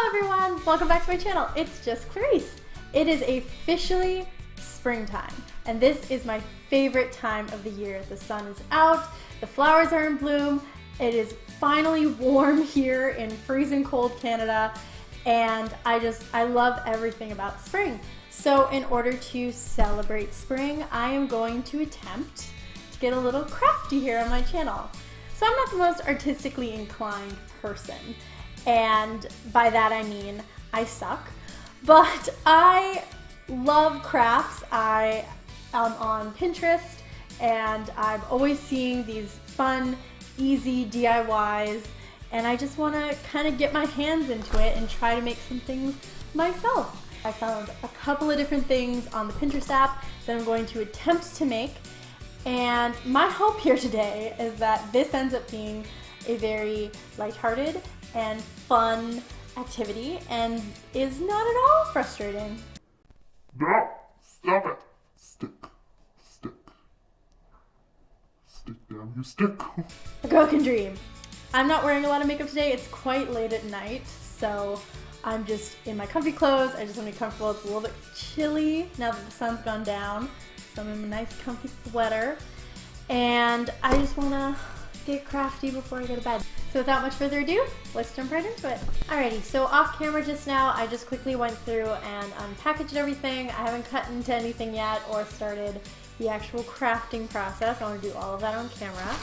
Hello everyone, welcome back to my channel. It's Just Clarice. It is officially springtime, and this is my favorite time of the year. The sun is out, the flowers are in bloom, it is finally warm here in freezing cold Canada, and I love everything about spring. So in order to celebrate spring, I am going to attempt to get a little crafty here on my channel. So I'm not the most artistically inclined person, and by that I mean I suck, but I love crafts. I am on Pinterest and I'm always seeing these fun, easy DIYs, and I just want to kind of get my hands into it and try to make some things myself. I found a couple of different things on the Pinterest app that I'm going to attempt to make, and my hope here today is that this ends up being a very lighthearted and fun activity and is not at all frustrating. No! Stop it! Stick. Damn you, stick! A girl can dream. I'm not wearing a lot of makeup today. It's quite late at night, so I'm just in my comfy clothes. I just want to be comfortable. It's a little bit chilly now that the sun's gone down, so I'm in a nice comfy sweater, and I just want to get crafty before I go to bed. So without much further ado, let's jump right into it. Alrighty, so off camera just now, I just quickly went through and unpackaged everything. I haven't cut into anything yet or started the actual crafting process. I want to do all of that on camera.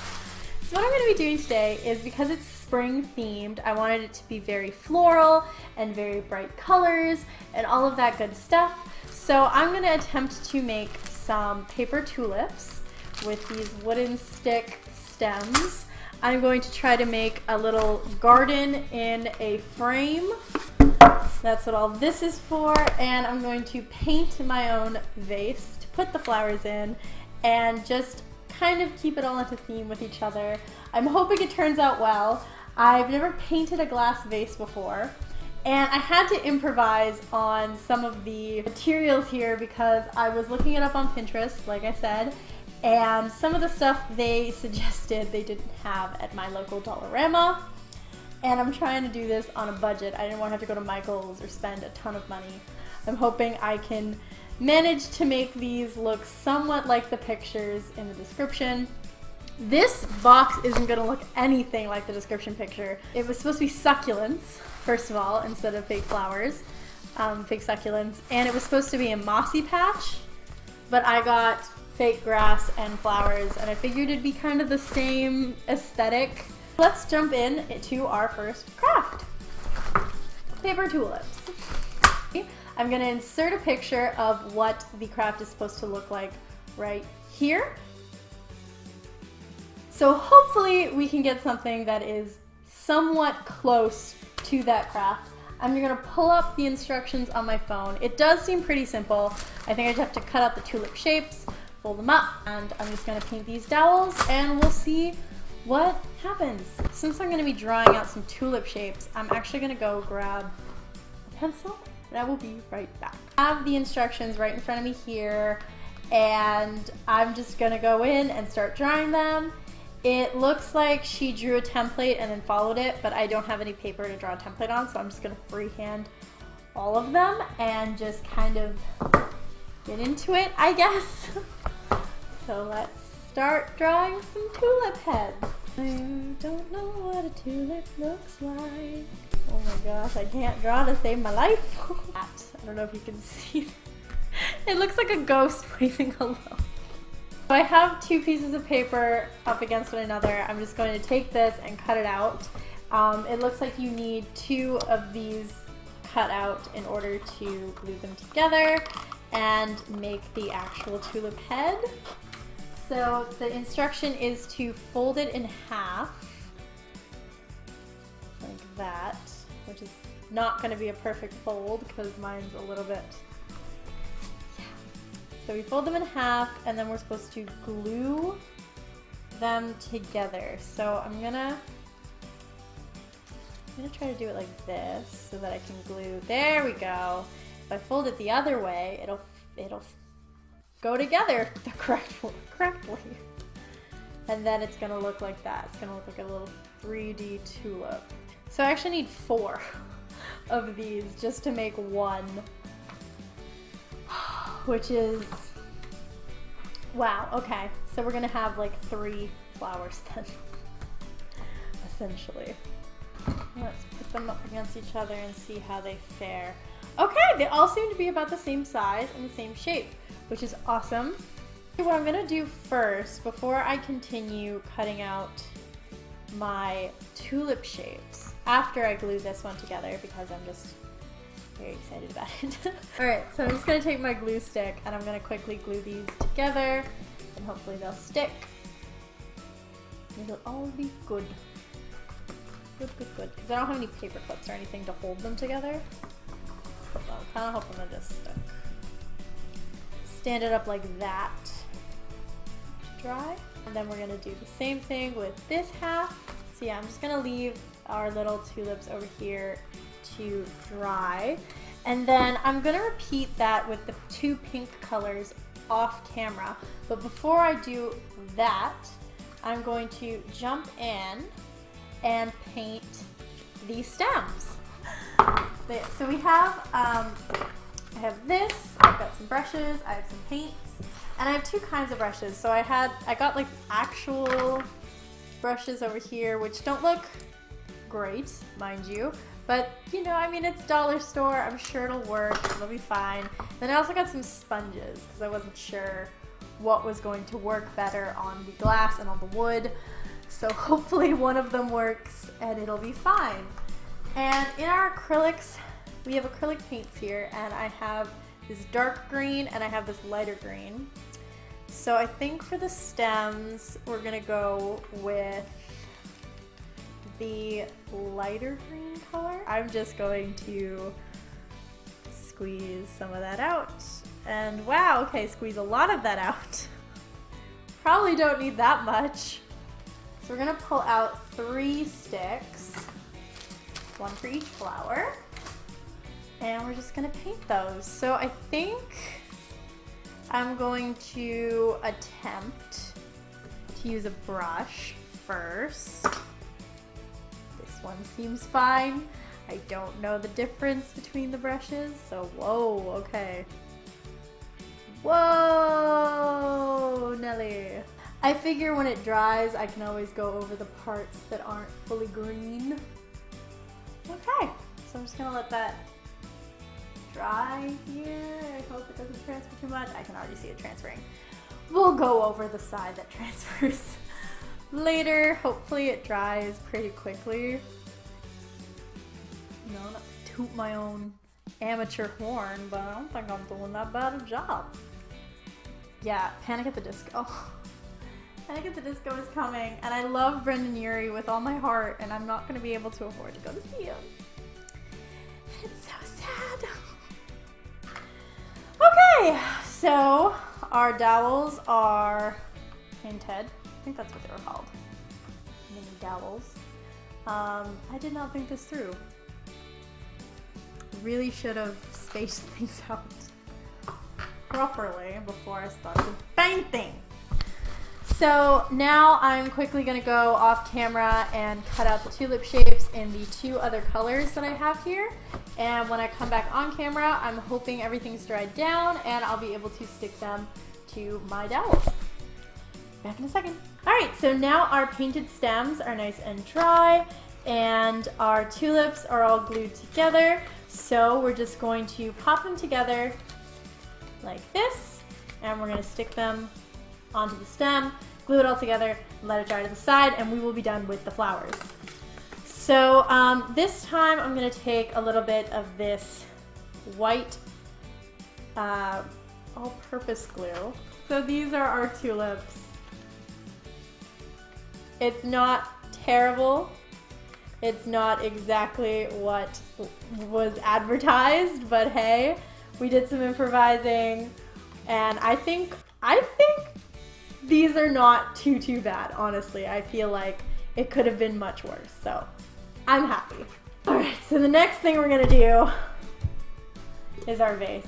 So what I'm going to be doing today is, because it's spring themed, I wanted it to be very floral and very bright colors and all of that good stuff. So I'm going to attempt to make some paper tulips with these wooden stick stems. I'm going to try to make a little garden in a frame. That's what all this is for, and I'm going to paint my own vase to put the flowers in and just kind of keep it all into theme with each other. I'm hoping it turns out well. I've never painted a glass vase before, and I had to improvise on some of the materials here because I was looking it up on Pinterest, like I said, and some of the stuff they suggested they didn't have at my local Dollarama, and I'm trying to do this on a budget. I didn't want to have to go to Michael's or spend a ton of money. I'm hoping I can manage to make these look somewhat like the pictures in the description. This box isn't going to look anything like the description picture. It was supposed to be succulents, first of all, instead of fake flowers, fake succulents, and it was supposed to be a mossy patch, but I got fake grass and flowers, and I figured it'd be kind of the same aesthetic. Let's jump in to our first craft. Paper tulips. I'm gonna insert a picture of what the craft is supposed to look like right here. So hopefully we can get something that is somewhat close to that craft. I'm gonna pull up the instructions on my phone. It does seem pretty simple. I think I just have to cut out the tulip shapes, fold them up, and I'm just gonna paint these dowels and we'll see what happens. Since I'm gonna be drawing out some tulip shapes, I'm actually gonna go grab a pencil and I will be right back. I have the instructions right in front of me here, and I'm just gonna go in and start drawing them. It looks like she drew a template and then followed it, but I don't have any paper to draw a template on, so I'm just gonna freehand all of them and just kind of get into it, I guess. So let's start drawing some tulip heads. I don't know what a tulip looks like. Oh my gosh, I can't draw to save my life. I don't know if you can see. It looks like a ghost waving hello. So I have two pieces of paper up against one another. I'm just going to take this and cut it out. It looks like you need two of these cut out in order to glue them together and make the actual tulip head. So the instruction is to fold it in half, like that, which is not going to be a perfect fold because mine's a little bit, yeah. So we fold them in half, and then we're supposed to glue them together. So I'm gonna try to do it like this so that I can glue. There we go. If I fold it the other way, it'll go together the correctly. And then it's gonna look like that. It's gonna look like a little 3D tulip. So I actually need of these just to make one, which is, wow, okay. So we're gonna have like 3 flowers then, essentially. Let's put them up against each other and see how they fare. Okay, they all seem to be about the same size and the same shape, which is awesome. What I'm gonna do first, before I continue cutting out my tulip shapes, after I glue this one together, because I'm just very excited about it. Alright, so I'm just gonna take my glue stick and I'm gonna quickly glue these together and hopefully they'll stick. It'll all be good. Good, good, good. Because I don't have any paper clips or anything to hold them together. So I'm kind of hoping they'll just stick. Stand it up like that. Dry. And then we're going to do the same thing with this half. So yeah, I'm just going to leave our little tulips over here to dry. And then I'm going to repeat that with the 2 pink colors off camera. But before I do that, I'm going to jump in and paint these stems. So we have, I have this, I've got some brushes, I have some paints, and I have 2 kinds of brushes. So I got like actual brushes over here, which don't look great, mind you, but you know, I mean, it's dollar store, I'm sure it'll work, it'll be fine. Then I also got some sponges, because I wasn't sure what was going to work better on the glass and on the wood. So hopefully one of them works and it'll be fine. And in our acrylics, we have acrylic paints here, and I have this dark green and I have this lighter green. So I think for the stems, we're gonna go with the lighter green color. I'm just going to squeeze some of that out. And wow, okay, squeeze a lot of that out. Probably don't need that much. So we're gonna pull out 3 sticks, 1 for each flower, and we're just gonna paint those. So I think I'm going to attempt to use a brush first. This one seems fine. I don't know the difference between the brushes, so whoa, okay. Whoa, Nelly. I figure when it dries, I can always go over the parts that aren't fully green. Okay, so I'm just gonna let that dry here. I hope it doesn't transfer too much. I can already see it transferring. We'll go over the side that transfers later. Hopefully it dries pretty quickly. No, not to toot my own amateur horn, but I don't think I'm doing that bad a job. Yeah, Panic at the Disco. Panic at the Disco is coming, and I love Brendan Urie with all my heart, and I'm not going to be able to afford to go to see him. It's so sad. Okay, so our dowels are painted. I think that's what they were called. Mini dowels. I did not think this through. Really should have spaced things out properly before I started painting. So now I'm quickly gonna go off camera and cut out the tulip shapes in the 2 other colors that I have here. And when I come back on camera, I'm hoping everything's dried down and I'll be able to stick them to my dowels. Back in a second. All right, so now our painted stems are nice and dry and our tulips are all glued together. So we're just going to pop them together like this, and we're gonna stick them onto the stem, glue it all together, let it dry to the side, and we will be done with the flowers. So this time I'm gonna take a little bit of this white all-purpose glue. So these are our tulips. It's not terrible. It's not exactly what was advertised, but hey, we did some improvising, and I think these are not too bad, honestly. I feel like it could have been much worse, so I'm happy. All right, so the next thing we're gonna do is our vase.